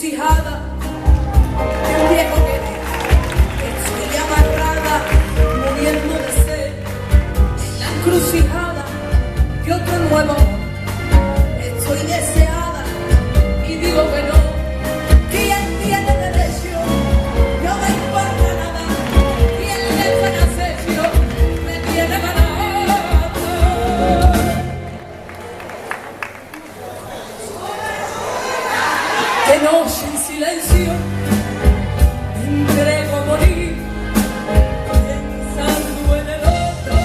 encrucijada de un viejo que estoy amarrada, muriendo de sed. En la encrucijada de otro nuevo estoy deseada y digo que no. ¿Quién tiene derecho? No me importa nada. ¿Quién le está en acecho? Me tiene ganada. De noche en silencio me entrego a morir, pensando en el otro.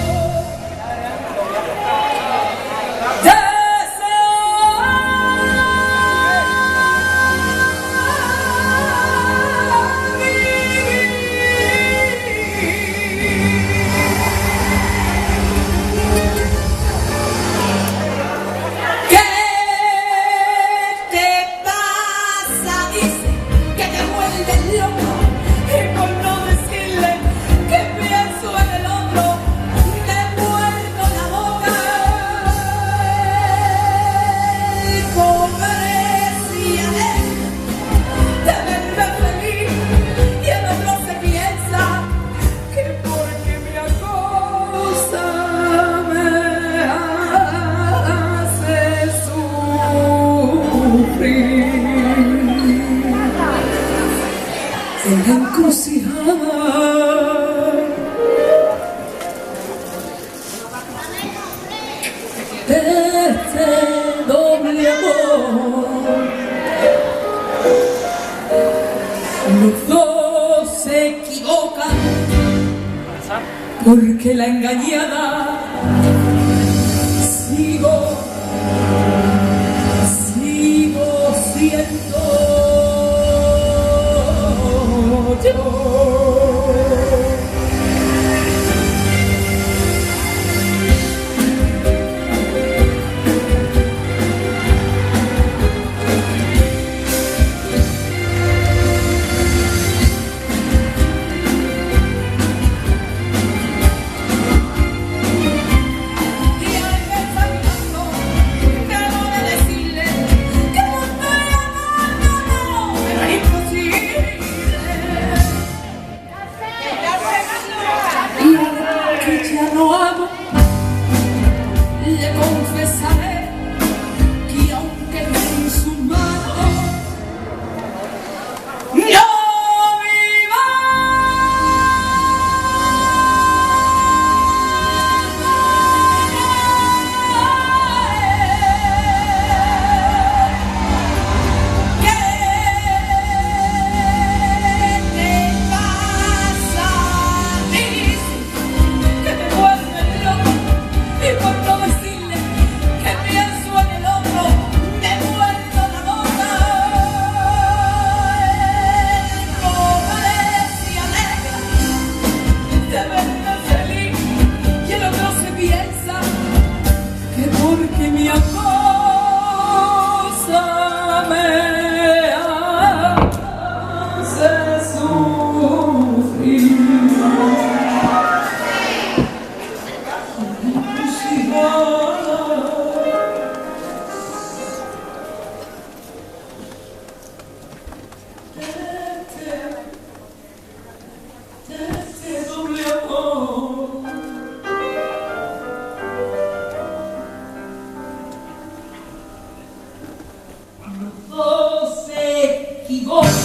En la encrucijada de este doble amor, los dos se equivocan porque la engañada sigo siendo yo. No amo, le confesaré que aunque en su mano no viva, porque mi cosa me hace sufrir. Este doble amor, se equivoca